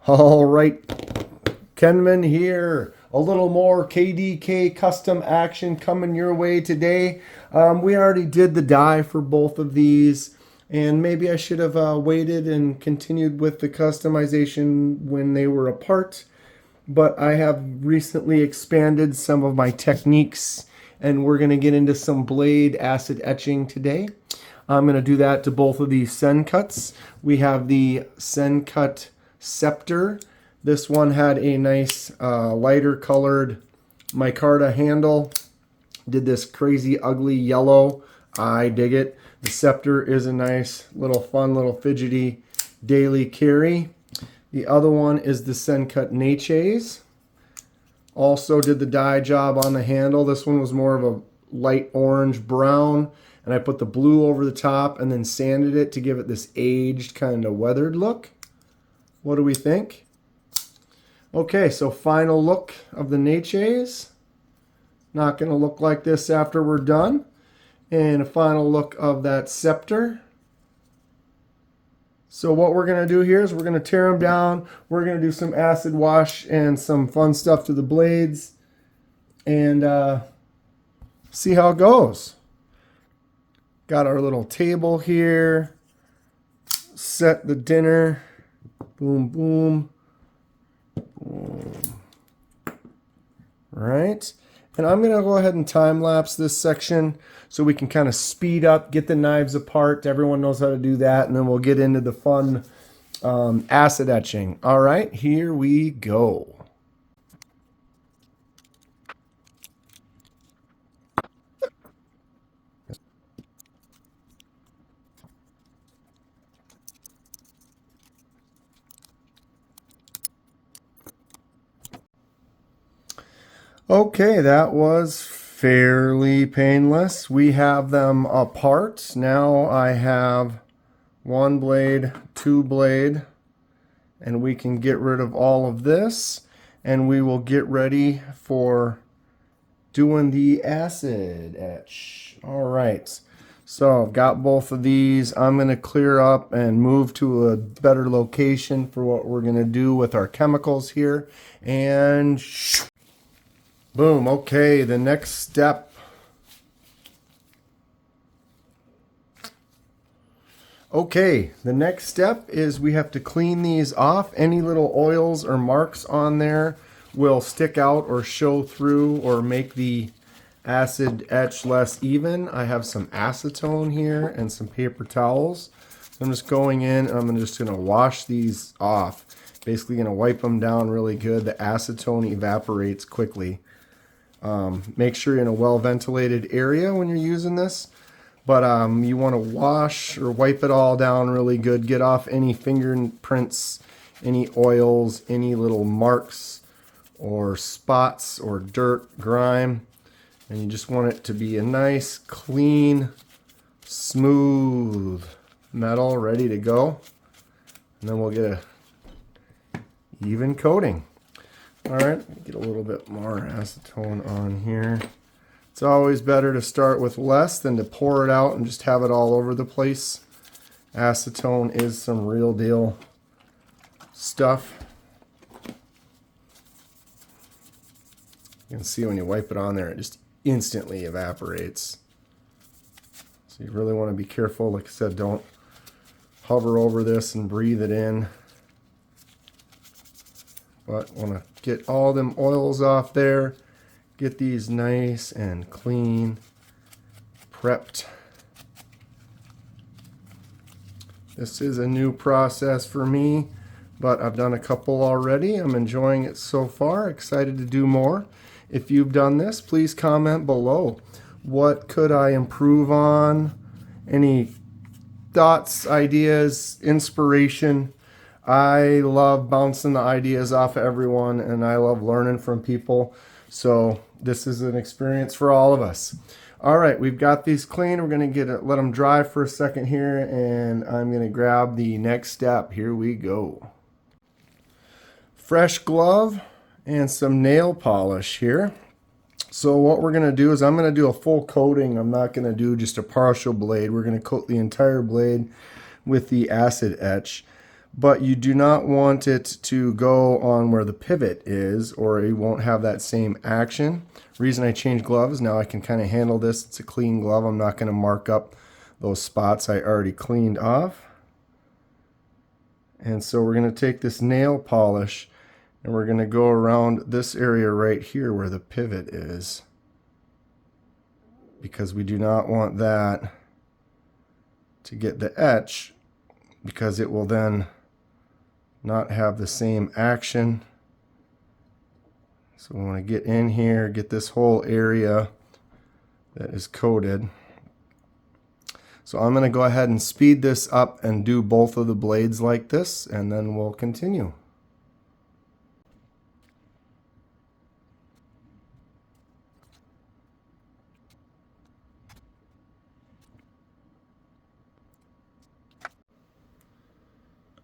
All right, Kenman here. A little more KDK custom action coming your way today. We already did the die for both of these, and maybe I should have waited and continued with the customization when they were apart. But I have recently expanded some of my techniques, and we're going to get into some blade acid etching today. I'm going to do that to both of these Sen cuts. We have the Sen cut scepter. This one had a nice lighter colored micarta handle. Did this crazy ugly yellow. I dig it. The scepter is a nice little fun little fidgety daily carry. The other one is the Sen cut Natchez. Also did the dye job on the handle. This one was more of a light orange brown, and I put the blue over the top and then sanded it to give it this aged kind of weathered look. What do we think? Okay, so final look of the Natchez. Not going to look like this after we're done. And a final look of that scepter. So what we're going to do here is we're going to tear them down. We're going to do some acid wash and some fun stuff to the blades. And see how it goes. Got our little table here. Set the dinner. Boom, boom. Boom. Right. And I'm going to go ahead and time lapse this section so we can kind of speed up, get the knives apart. Everyone knows how to do that. And then we'll get into the fun acid etching. All right, here we go. Okay, that was fairly painless. We have them apart. Now I have one blade, two blade, and we can get rid of all of this, and we will get ready for doing the acid etch. All right, so I've got both of these. I'm going to clear up and move to a better location for what we're going to do with our chemicals here, and boom. Okay, the next step. Okay, the next step is we have to clean these off. Any little oils or marks on there will stick out or show through or make the acid etch less even. I have some acetone here and some paper towels. I'm just going in and I'm just going to wash these off. Basically going to wipe them down really good. The acetone evaporates quickly. Make sure you're in a well-ventilated area when you're using this. But you want to wash or wipe it all down really good. Get off any fingerprints, any oils, any little marks or spots or dirt, grime. And you just want it to be a nice, clean, smooth metal ready to go. And then we'll get a even coating. All right, get a little bit more acetone on here. It's always better to start with less than to pour it out and just have it all over the place. Acetone is some real deal stuff. You can see when you wipe it on there, it just instantly evaporates. So you really want to be careful. Like I said, don't hover over this and breathe it in. But want to get all them oils off there. Get these nice and clean, prepped. This is a new process for me, but I've done a couple already. I'm enjoying it so far. Excited to do more. If you've done this, please comment below. What could I improve on? Any thoughts, ideas, inspiration? I love bouncing the ideas off of everyone, and I love learning from people. So this is an experience for all of us. All right, we've got these clean. We're going to let them dry for a second here, and I'm going to grab the next step. Here we go. Fresh glove and some nail polish here. So what we're going to do is I'm going to do a full coating. I'm not going to do just a partial blade. We're going to coat the entire blade with the acid etch. but you do not want it to go on where the pivot is, or you won't have that same action. Reason I changed gloves, now I can kind of handle this. It's a clean glove. I'm not going to mark up those spots I already cleaned off. And so we're going to take this nail polish and we're going to go around this area right here where the pivot is, because we do not want that to get the etch, because it will then not have the same action. So we want to get in here, get this whole area that is coated. So I'm going to go ahead and speed this up and do both of the blades like this, and then we'll continue.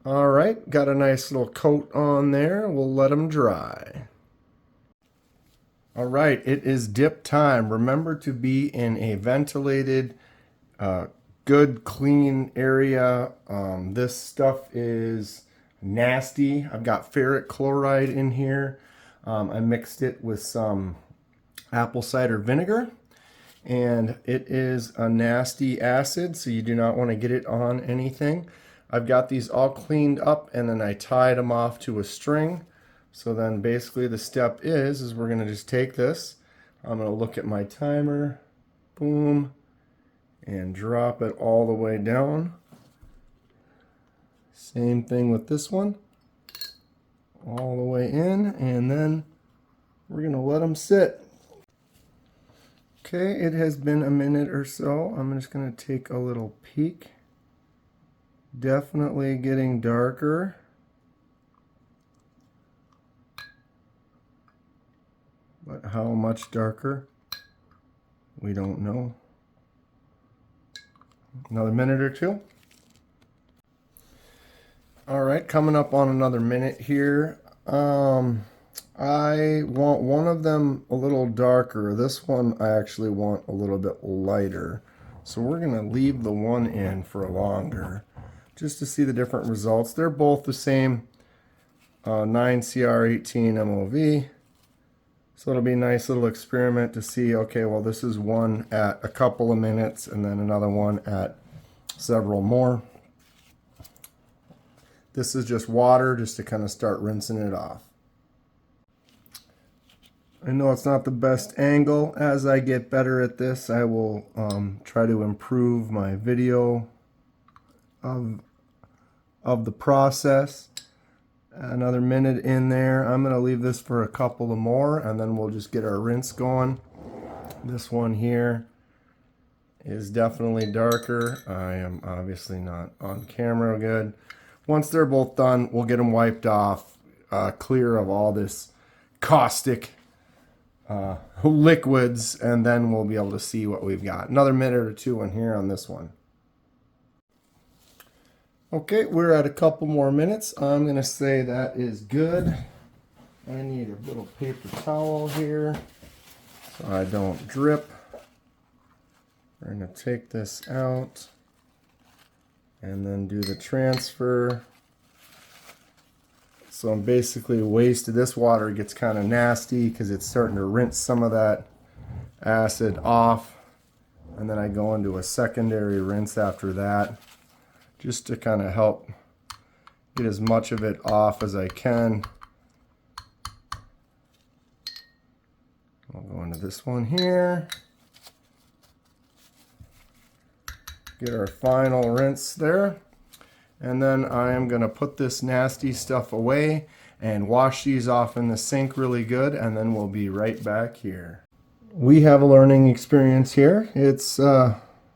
All right, got a nice little coat on there. We'll let them dry. All right, it is dip time. Remember to be in a ventilated, good, clean area. This stuff is nasty. I've got ferric chloride in here. I mixed it with some apple cider vinegar, and it is a nasty acid, so you do not want to get it on anything. I've got these all cleaned up, and then I tied them off to a string. So then basically the step is we're going to just take this. I'm going to look at my timer, boom, and drop it all the way down. Same thing with this one, all the way in, and then we're going to let them sit. Okay, it has been a minute or so. I'm just going to take a little peek. Definitely getting darker. But how much darker, we don't know. Another minute or two. All right, coming up on another minute here. I want one of them a little darker. This one I actually want a little bit lighter. So we're going to leave the one in for longer, just to see the different results. They're both the same 9CR18 MOV. So it'll be a nice little experiment to see, okay, well, this is one at a couple of minutes and then another one at several more. This is just water, just to kind of start rinsing it off. I know it's not the best angle. As I get better at this, I will try to improve my video of the process. Another minute in there. I'm going to leave this for a couple of more, and then we'll just get our rinse going. This one here is definitely darker. I am obviously not on camera good. Once they're both done, we'll get them wiped off, clear of all this caustic liquids, and then we'll be able to see what we've got. Another minute or two in here on this one. Okay, we're at a couple more minutes. I'm going to say that is good. I need a little paper towel here so I don't drip. We're going to take this out and then do the transfer. So I'm basically wasted. This water gets kind of nasty because it's starting to rinse some of that acid off. And then I go into a secondary rinse after that, just to kind of help get as much of it off as I can. I'll go into this one here. Get our final rinse there. And then I am going to put this nasty stuff away and wash these off in the sink really good, and then we'll be right back here. We have a learning experience here. It's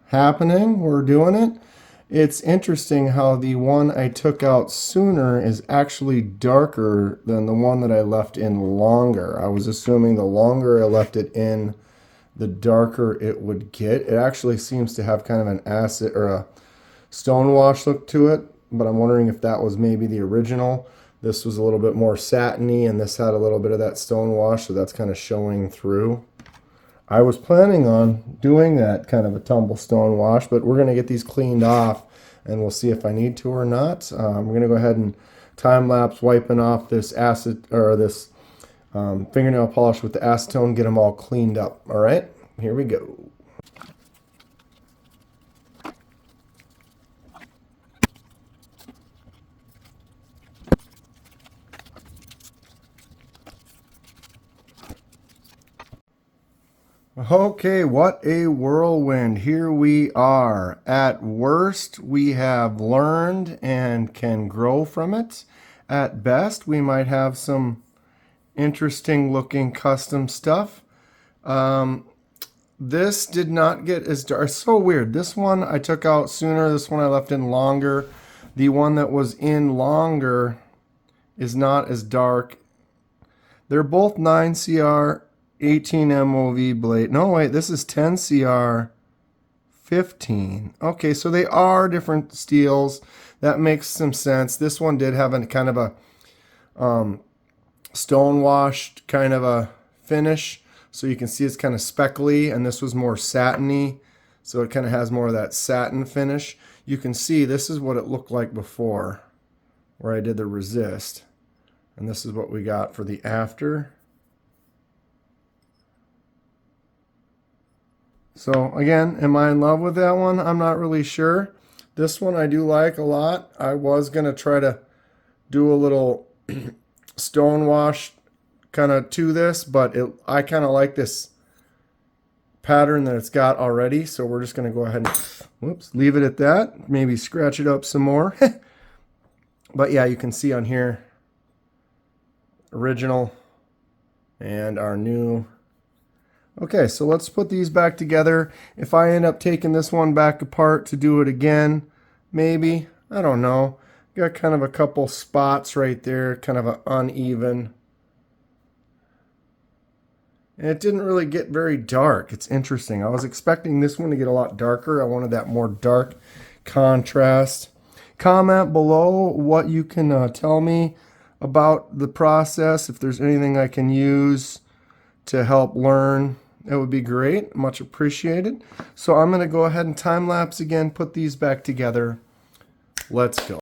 happening. We're doing it. It's interesting how the one I took out sooner is actually darker than the one that I left in longer. I was assuming the longer I left it in, the darker it would get. It actually seems to have kind of an acid or a stonewash look to it, but I'm wondering if that was maybe the original. This was a little bit more satiny, and this had a little bit of that stonewash, so that's kind of showing through. I was planning on doing that kind of a tumble stone wash, but we're going to get these cleaned off, and we'll see if I need to or not. We're going to go ahead and time lapse wiping off this fingernail polish with the acetone, get them all cleaned up. All right, here we go. Okay, what a whirlwind. Here we are. At worst, we have learned and can grow from it. At best, we might have some interesting looking custom stuff. This did not get as dark. It's so weird. This one I took out sooner. This one I left in longer. The one that was in longer is not as dark. They're both 9CR 18 MOV blade. No, wait, this is 10CR 15. Okay, so they are different steels. That makes some sense. This one did have a kind of a stone washed kind of a finish. So you can see it's kind of speckly, and this was more satiny. So it kind of has more of that satin finish. You can see this is what it looked like before, where I did the resist. And this is what we got for the after. So again, am I in love with that one? I'm not really sure. This one I do like a lot. I was going to try to do a little stone wash kind of to this, but I kind of like this pattern that it's got already. So we're just going to go ahead and leave it at that. Maybe scratch it up some more. But yeah, you can see on here, original and our new. Okay, so let's put these back together. If I end up taking this one back apart to do it again, maybe, I don't know. Got kind of a couple spots right there, kind of an uneven. And it didn't really get very dark. It's interesting. I was expecting this one to get a lot darker. I wanted that more dark contrast. Comment below what you can tell me about the process. If there's anything I can use to help learn, that would be great. Much appreciated. So I'm going to go ahead and time lapse again, put these back together. Let's go.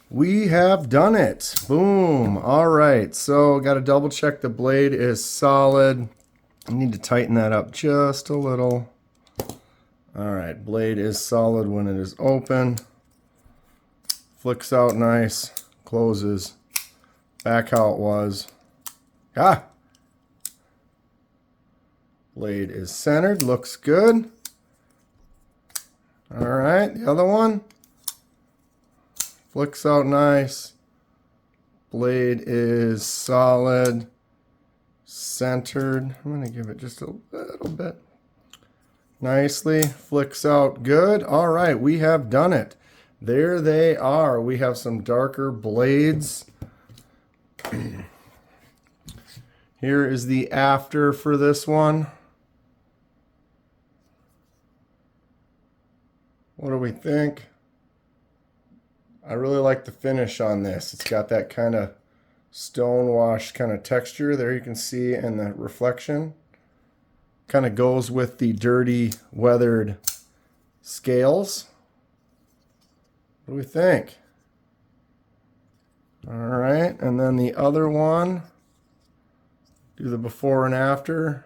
We have done it. Boom. All right. So got to double check the blade is solid. I need to tighten that up just a little. All right. Blade is solid when it is open. Flicks out nice. Closes. Back how it was. Ah. Blade is centered. Looks good. All right. The other one. Flicks out nice. Blade is solid. Centered. I'm going to give it just a little bit. Nicely. Flicks out good. All right, we have done it. There they are. We have some darker blades. Here is the after for this one. What do we think? I really like the finish on this. It's got that kind of stone wash kind of texture there you can see, and the reflection kind of goes with the dirty weathered scales. What do we think? All right, and then the other one, do the before and after.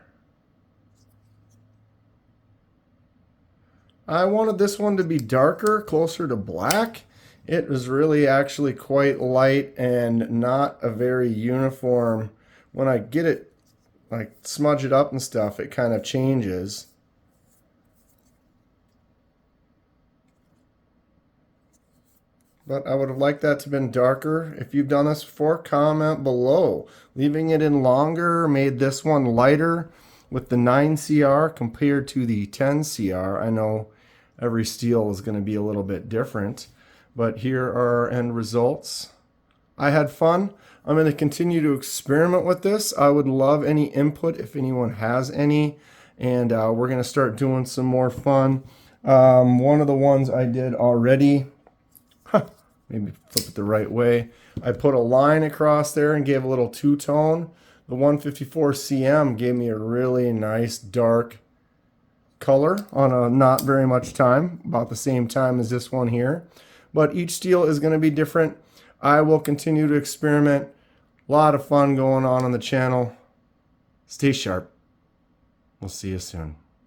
I wanted this one to be darker, closer to black. It was really actually quite light and not a very uniform. When I get it, like smudge it up and stuff, it kind of changes. But I would have liked that to have been darker. If you've done this before, comment below. Leaving it in longer made this one lighter with the 9CR compared to the 10CR. I know every steel is going to be a little bit different. But here are our end results. I had fun. I'm going to continue to experiment with this. I would love any input if anyone has any. And we're going to start doing some more fun. One of the ones I did already, maybe flip it the right way. I put a line across there and gave a little two-tone. The 154 CM gave me a really nice dark color on a not very much time, about the same time as this one here. But each steel is going to be different. I will continue to experiment. A lot of fun going on the channel. Stay sharp. We'll see you soon.